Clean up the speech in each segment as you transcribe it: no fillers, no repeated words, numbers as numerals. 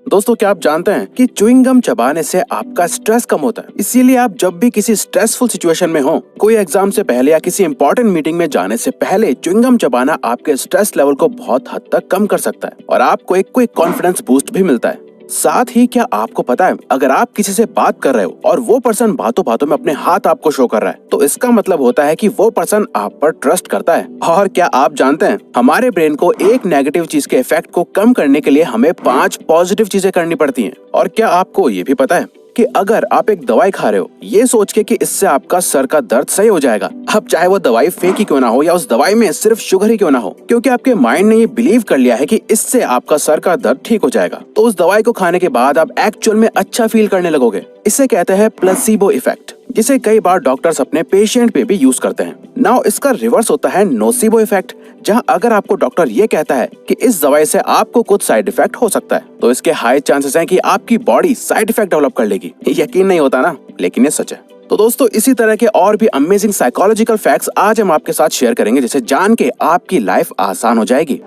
दोस्तों, क्या आप जानते हैं कि च्युइंग गम चबाने से आपका स्ट्रेस कम होता है। इसीलिए आप जब भी किसी स्ट्रेसफुल सिचुएशन में हो, कोई एग्जाम से पहले या किसी इंपॉर्टेंट मीटिंग में जाने से पहले च्युइंग गम चबाना आपके स्ट्रेस लेवल को बहुत हद तक कम कर सकता है और आपको एक क्विक कॉन्फिडेंस बूस्ट भी मिलता है। साथ ही क्या आपको पता है, अगर आप किसी से बात कर रहे हो और वो पर्सन बातों बातों में अपने हाथ आपको शो कर रहा है, तो इसका मतलब होता है कि वो पर्सन आप पर ट्रस्ट करता है। और क्या आप जानते हैं, हमारे ब्रेन को एक नेगेटिव चीज के इफेक्ट को कम करने के लिए हमें 5 पॉजिटिव चीजें करनी पड़ती हैं। और क्या आपको ये भी पता है कि अगर आप एक दवाई खा रहे हो ये सोच के कि इससे आपका सर का दर्द सही हो जाएगा, अब चाहे वो दवाई फेक ही क्यों ना हो या उस दवाई में सिर्फ शुगर ही क्यों ना हो, क्योंकि आपके माइंड ने ये बिलीव कर लिया है कि इससे आपका सर का दर्द ठीक हो जाएगा, तो उस दवाई को खाने के बाद आप एक्चुअल में अच्छा फील करने लगोगे। इसे कहते हैं प्लेसिबो इफेक्ट, जिसे कई बार डॉक्टर्स अपने पेशेंट पे भी यूज करते हैं। नाउ इसका रिवर्स होता है नोसिबो इफेक्ट, जहां अगर आपको डॉक्टर ये कहता है कि इस दवाई से आपको कुछ साइड इफेक्ट हो सकता है, तो इसके हाई चांसेस हैं कि आपकी बॉडी साइड इफेक्ट डेवलप कर लेगी। यकीन नहीं होता ना, लेकिन ये सच है। तो दोस्तों, इसी तरह के और भी अमेजिंग साइकोलॉजिकल फैक्ट्स आज हम आपके साथ शेयर करेंगे, जिसे जान के आपकी लाइफ आसान हो जाएगी।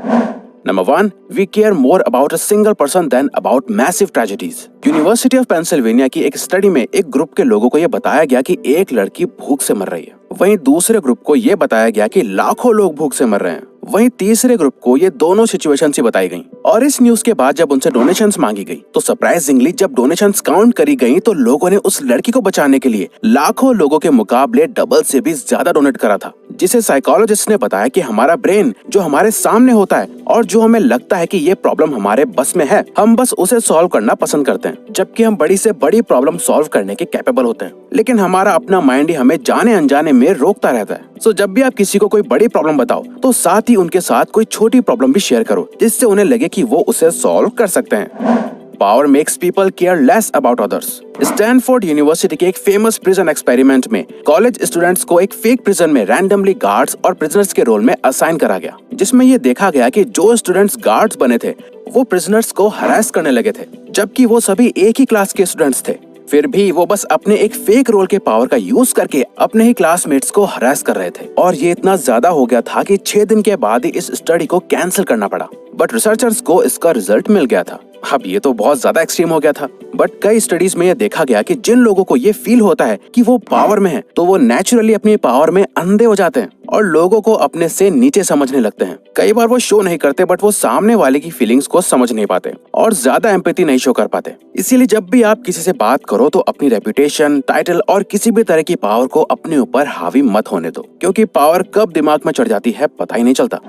Number 1, we care more about a single person than about massive tragedies. University of Pennsylvania की एक स्टडी में एक ग्रुप के लोगों को यह बताया गया कि एक लड़की भूख से मर रही है, वहीं दूसरे ग्रुप को यह बताया गया कि लाखों लोग भूख से मर रहे हैं, वहीं तीसरे ग्रुप को ये दोनों सिचुएशन ही बताई गई। और इस न्यूज के बाद जब उनसे डोनेशंस मांगी गई, तो सरप्राइजिंगली जब डोनेशंस काउंट करी गई, तो लोगों ने उस लड़की को बचाने के लिए लाखों लोगों के मुकाबले डबल से भी ज्यादा डोनेट करा था। जिसे साइकोलॉजिस्ट ने बताया कि हमारा ब्रेन जो हमारे सामने होता है और जो हमें लगता है कि ये प्रॉब्लम हमारे बस में है, हम बस उसे सॉल्व करना पसंद करते हैं, जबकि हम बड़ी से बड़ी प्रॉब्लम सॉल्व करने के कैपेबल होते हैं। लेकिन हमारा अपना माइंड ही हमें जाने अनजाने में रोकता रहता है। सो जब भी आप किसी को कोई बड़ी प्रॉब्लम बताओ, तो साथ ही उनके साथ कोई छोटी प्रॉब्लम भी शेयर करो, जिससे उन्हें लगे कि वो उसे सॉल्व कर सकते हैं। Power makes people care less about others. Stanford university के एक फेमस प्रिजन एक्सपेरिमेंट में कॉलेज स्टूडेंट्स को एक फेक प्रिजन में रैंडमली गार्ड्स और प्रिजनर्स के रोल में असाइन करा गया, जिसमें ये देखा गया कि जो स्टूडेंट्स गार्ड्स बने थे वो प्रिजनर्स को हरास करने लगे थे, जबकि वो सभी एक ही क्लास के स्टूडेंट्स थे। फिर भी वो बस अपने एक फेक रोल के पावर का यूज करके अपने ही क्लासमेट्स को हरास कर रहे थे, और ये इतना ज्यादा हो गया था कि 6 दिन के बाद ही इस स्टडी को कैंसिल करना पड़ा। बट रिसर्चर्स को इसका रिजल्ट मिल गया था। अब ये तो बहुत ज्यादा एक्सट्रीम हो गया था, बट कई स्टडीज में ये देखा गया कि जिन लोगों को ये फील होता है कि वो पावर में है, तो वो नेचुरली अपनी पावर में अंधे हो जाते हैं और लोगों को अपने से नीचे समझने लगते हैं। कई बार वो शो नहीं करते, बट वो सामने वाले की फीलिंग्स को समझ नहीं पाते और ज्यादा एम्पैथी नहीं शो कर पाते। इसीलिए जब भी आप किसी से बात करो, तो अपनी रेपुटेशन, टाइटल और किसी भी तरह की पावर को अपने ऊपर हावी मत होने दो, क्योंकि पावर कब दिमाग में चढ़ जाती है पता ही नहीं चलता।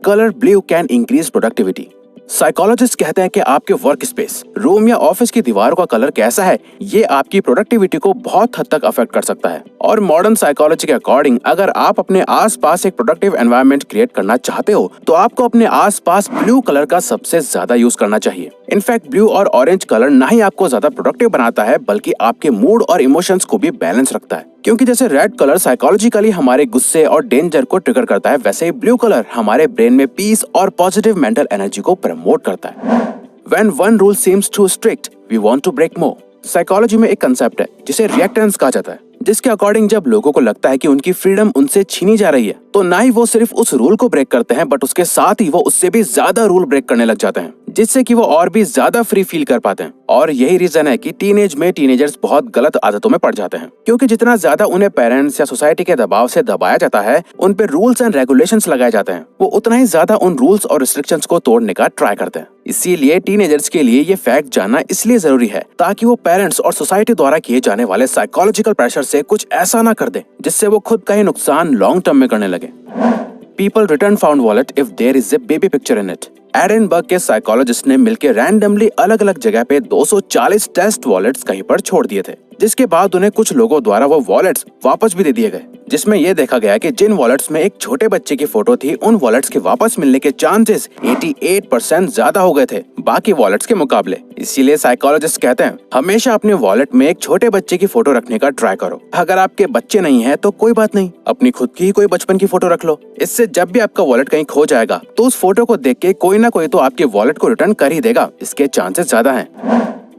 Colour blue can increase productivity. Psychologist कहते हैं कि आपके वर्क स्पेस, रूम या ऑफिस की दीवारों का कलर कैसा है, ये आपकी प्रोडक्टिविटी को बहुत हद तक अफेक्ट कर सकता है। और मॉडर्न साइकोलॉजी के अकॉर्डिंग अगर आप अपने आसपास एक प्रोडक्टिव एनवायरनमेंट क्रिएट करना चाहते हो, तो आपको अपने आसपास ब्लू कलर का सबसे ज्यादा यूज करना चाहिए। इनफैक्ट ब्लू और ऑरेंज कलर ना ही आपको ज्यादा प्रोडक्टिव बनाता है, बल्कि आपके मूड और इमोशंस को भी बैलेंस रखता है। क्योंकि जैसे रेड कलर साइकोलॉजिकली हमारे गुस्से और डेंजर को ट्रिगर करता है, वैसे ही ब्लू कलर हमारे ब्रेन में पीस और पॉजिटिव मेंटल एनर्जी को प्रमोट करता है। When one rule seems too strict, we want to break more. Psychology में एक कंसेप्ट है जिसे रिएक्टेंस कहा जाता है, जिसके अकॉर्डिंग जब लोगों को लगता है कि उनकी फ्रीडम उनसे छीनी जा रही है, तो ना ही वो सिर्फ उस रूल को ब्रेक करते हैं, बट उसके साथ ही वो उससे भी ज्यादा रूल ब्रेक करने लग जाते हैं, जिससे कि वो और भी ज्यादा फ्री फील कर पाते हैं। और यही रीजन है कि टीनेज में टीनेजर्स बहुत गलत आदतों में पड़ जाते हैं, क्योंकि जितना ज्यादा उन्हें पेरेंट्स या सोसाइटी के दबाव से दबाया जाता है, उन पे रूल्स एंड रेगुलेशंस लगाए जाते हैं, वो उतना ही ज्यादा उन रूल्स और रिस्ट्रिक्शंस को तोड़ने का ट्राई करते हैं। इसीलिए टीनेजर्स के लिए ये फैक्ट जानना इसलिए जरूरी है, ताकि वो पेरेंट्स और सोसाइटी द्वारा किए जाने वाले साइकोलॉजिकल प्रेशर से कुछ ऐसा ना कर दे जिससे वो खुद का ही नुकसान लॉन्ग टर्म में करने लगे। People return found wallet if there is a baby picture in it. Edinburgh के साइकोलॉजिस्ट ने मिलकर रैंडमली अलग अलग जगह पे 240 टेस्ट वॉलेट्स कहीं पर छोड़ दिए थे, जिसके बाद उन्हें कुछ लोगों द्वारा वो वॉलेट्स वापस भी दे दिए गए, जिसमें यह देखा गया कि जिन वॉलेट्स में एक छोटे बच्चे की फोटो थी, उन वॉलेट्स के वापस मिलने के चांसेस 88% ज्यादा हो गए थे बाकी वॉलेट्स के मुकाबले। इसीलिए साइकोलॉजिस्ट कहते हैं हमेशा अपने वॉलेट में एक छोटे बच्चे की फोटो रखने का ट्राई करो। अगर आपके बच्चे नहीं है तो कोई बात नहीं, अपनी खुद की ही कोई बचपन की फोटो रख लो। इससे जब भी आपका वॉलेट कहीं खो जाएगा, तो उस फोटो को देख के कोई ना कोई तो आपके वॉलेट को रिटर्न कर ही देगा, इसके चांसेस ज्यादा हैं।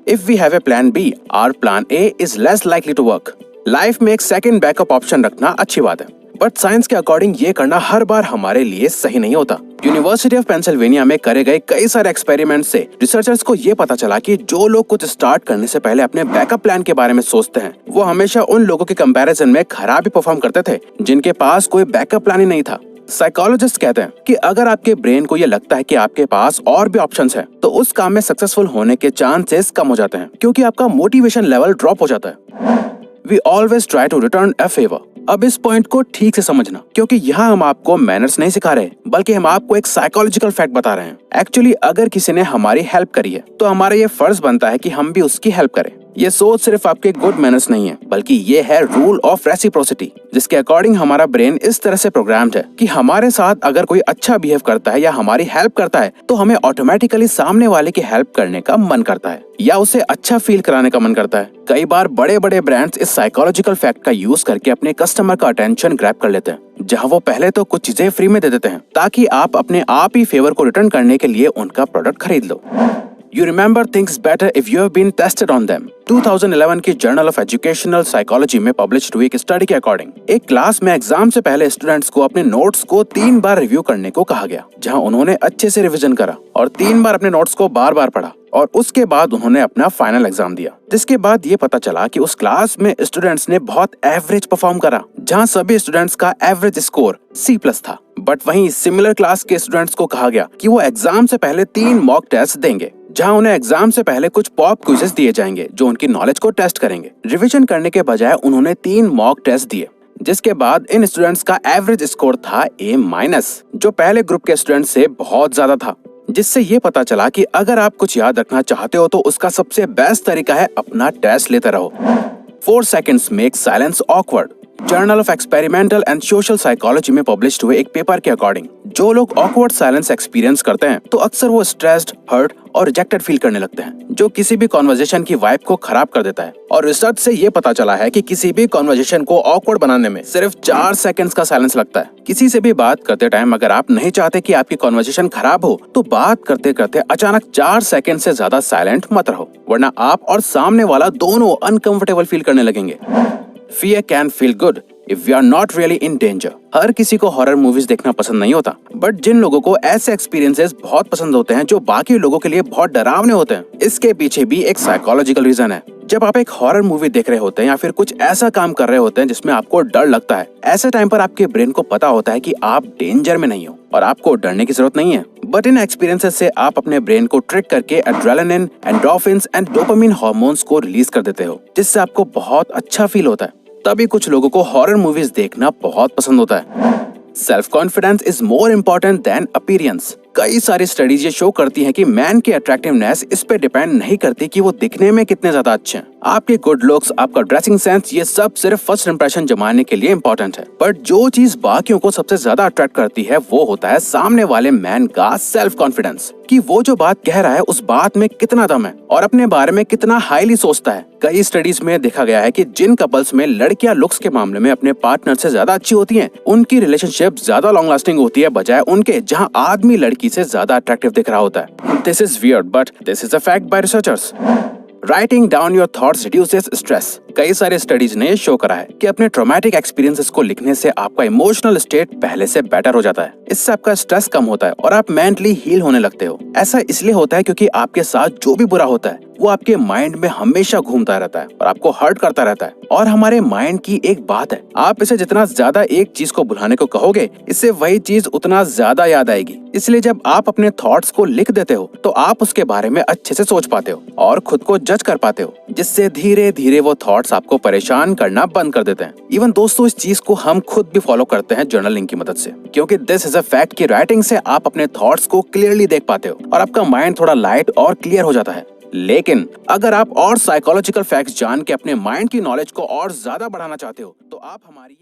If we have a plan B, our plan A is less likely to work. Life में एक सेकंड बैकअप ऑप्शन रखना अच्छी बात है। बट साइंस के अकॉर्डिंग ये करना हर बार हमारे लिए सही नहीं होता। यूनिवर्सिटी ऑफ पेंसिल्वेनिया में करे गए कई सारे एक्सपेरिमेंट से रिसर्चर्स को ये पता चला कि जो लोग कुछ स्टार्ट करने से पहले अपने बैकअप प्लान के बारे में सोचते हैं, वो हमेशा उन लोगों के कंपैरिजन में खराब ही परफॉर्म करते थे जिनके पास कोई बैकअप प्लान ही नहीं था। साइकोलॉजिस्ट कहते हैं कि अगर आपके ब्रेन को ये लगता है कि आपके पास और भी ऑप्शंस हैं, तो उस काम में सक्सेसफुल होने के चांसेस कम हो जाते हैं, क्योंकि आपका मोटिवेशन लेवल ड्रॉप हो जाता है। We always try to return a favor। अब इस पॉइंट को ठीक से समझना, क्योंकि यहाँ हम आपको मैनर्स नहीं सिखा रहे, बल्कि हम आपको एक साइकोलॉजिकल फैक्ट बता रहे हैं। एक्चुअली अगर किसी ने हमारी हेल्प करी है, तो हमारा ये फर्ज बनता है कि हम भी उसकी हेल्प करें। ये सोच सिर्फ आपके गुड मैनर्स नहीं है, बल्कि ये है रूल ऑफ रेसिप्रोसिटी, जिसके अकॉर्डिंग हमारा ब्रेन इस तरह से प्रोग्राम्ड है कि हमारे साथ अगर कोई अच्छा बिहेव करता है या हमारी हेल्प करता है, तो हमें ऑटोमेटिकली सामने वाले की हेल्प करने का मन करता है या उसे अच्छा फील कराने का मन करता है। कई बार बड़े बड़े ब्रांड्स इस साइकोलॉजिकल फैक्ट का यूज करके अपने कस्टमर का अटेंशन ग्रैब कर लेते हैं, जहां वो पहले तो कुछ चीजें फ्री में दे देते हैं ताकि आप अपने आप ही फेवर को रिटर्न करने के लिए उनका प्रोडक्ट खरीद लो। You remember things better if you have been tested on them। 2011 की जर्नल ऑफ एजुकेशनल साइकोलॉजी में पब्लिश हुई एक स्टडी के अकॉर्डिंग एक क्लास में एग्जाम से पहले स्टूडेंट्स को अपने नोट्स को 3 बार रिव्यू करने को कहा गया, जहां उन्होंने अच्छे से रिवीजन करा और 3 बार अपने नोट्स को बार बार पढ़ा और उसके बाद उन्होंने अपना फाइनल एग्जाम दिया। जिसके बाद ये पता चला कि उस क्लास में स्टूडेंट्स ने बहुत एवरेज परफॉर्म करा, जहां सभी स्टूडेंट्स का एवरेज स्कोर C+ था। बट वहीं सिमिलर क्लास के स्टूडेंट्स को कहा गया कि वो एग्जाम से पहले 3 मॉक टेस्ट देंगे, जहां उन्हें एग्जाम से पहले कुछ पॉप क्विज़ेस दिए जाएंगे जो उनकी नॉलेज को टेस्ट करेंगे। रिवीजन करने के बजाय उन्होंने 3 मॉक टेस्ट दिए, जिसके बाद इन स्टूडेंट्स का एवरेज स्कोर था A-, जो पहले ग्रुप के स्टूडेंट से बहुत ज्यादा था। जिससे ये पता चला कि अगर आप कुछ याद रखना चाहते हो तो उसका सबसे बेस्ट तरीका है अपना टेस्ट लेते रहो। 4 seconds make silence awkward. Journal of experimental and social psychology में पब्लिश हुए एक पेपर के अकॉर्डिंग जो लोग ऑकवर्ड साइलेंस एक्सपीरियंस करते हैं, तो अक्सर वो स्ट्रेस्ड, हर्ट और रिजेक्टेड फील करने लगते हैं, जो किसी भी कॉन्वर्जेशन की वाइब को खराब कर देता है। और रिसर्च से ये पता चला है कि किसी भी कॉन्वर्जेशन को ऑकवर्ड बनाने में सिर्फ 4 seconds का साइलेंस लगता है। किसी से भी बात करते टाइम अगर आप नहीं चाहते कि आपकी कॉन्वर्जेशन खराब हो, तो बात करते करते अचानक 4 सेकंड से ज्यादा साइलेंट मत रहो, वरना आप और सामने वाला दोनों अनकंफर्टेबल फील करने लगेंगे। Fear can feel good if we are not really in danger। हर किसी को हॉरर मूवीज देखना पसंद नहीं होता, बट जिन लोगों को ऐसे एक्सपीरियंसेस बहुत पसंद होते हैं जो बाकी लोगों के लिए बहुत डरावने होते हैं, इसके पीछे भी एक साइकोलॉजिकल रीजन है। जब आप एक हॉरर मूवी देख रहे होते हैं या फिर कुछ ऐसा काम कर रहे होते हैं जिसमें आपको डर लगता है, ऐसे टाइम पर आपके ब्रेन को पता होता है कि आप डेंजर में नहीं हो और आपको डरने की जरूरत नहीं है। बट इन एक्सपीरियंसेस से आप अपने ब्रेन को ट्रिक करके adrenaline, endorphins and dopamine hormones को रिलीज कर देते हो, जिससे आपको बहुत अच्छा फील होता है। तभी कुछ लोगों को हॉरर मूवीज देखना बहुत पसंद होता है। Self confidence is more important then appearance. कई सारी स्टडीज ये शो करती हैं कि मैन की अट्रैक्टिवनेस इस पे डिपेंड नहीं करती कि वो दिखने में कितने ज्यादा अच्छे हैं। आपके गुड लुक्स, आपका ड्रेसिंग सेंस, ये सब सिर्फ फर्स्ट इंप्रेशन जमाने के लिए इम्पोर्टेंट है। बट जो चीज बाकियों को सबसे ज्यादा अट्रैक्ट करती है वो होता है सामने वाले मैन का सेल्फ कॉन्फिडेंस, कि वो जो बात कह रहा है उस बात में कितना दम है और अपने बारे में कितना हाईली सोचता है। कई स्टडीज में देखा गया है कि जिन कपल्स में लड़कियां लुक्स के मामले में अपने पार्टनर से ज्यादा अच्छी होती हैं, उनकी रिलेशनशिप ज्यादा लॉन्ग लास्टिंग होती है, बजाय उनके जहां आदमी लड़की से ज्यादा अट्रैक्टिव दिख रहा होता है। This is weird but this is a fact bye researchers. Writing down your thoughts reduces stress. कई सारे स्टडीज ने शो करा है कि अपने ट्रॉमेटिक एक्सपीरियंसेस को लिखने से आपका इमोशनल स्टेट पहले से बेटर हो जाता है। इससे आपका स्ट्रेस कम होता है और आप मेंटली हील होने लगते हो। ऐसा इसलिए होता है क्योंकि आपके साथ जो भी बुरा होता है वो आपके माइंड में हमेशा घूमता रहता है और आपको हर्ट करता रहता है। और हमारे माइंड की एक बात है, आप इसे जितना ज्यादा एक चीज को भुलाने को कहोगे, इससे वही चीज उतना ज्यादा याद आएगी। इसलिए जब आप अपने थॉट्स को लिख देते हो तो आप उसके बारे में अच्छे से सोच पाते हो और खुद को जज कर पाते हो, जिससे धीरे धीरे वो थॉट्स आपको परेशान करना बंद कर देते हैं। इवन दोस्तों, इस चीज को हम खुद भी फॉलो करते हैं जर्नलिंग की मदद से, क्योंकि दिस इज अ फैक्ट कि राइटिंग से आप अपने थॉट्स को क्लियरली देख पाते हो और आपका माइंड थोड़ा लाइट और क्लियर हो जाता है। लेकिन अगर आप और साइकोलॉजिकल फैक्ट्स जान के अपने माइंड की नॉलेज को और ज्यादा बढ़ाना चाहते हो तो आप हमारी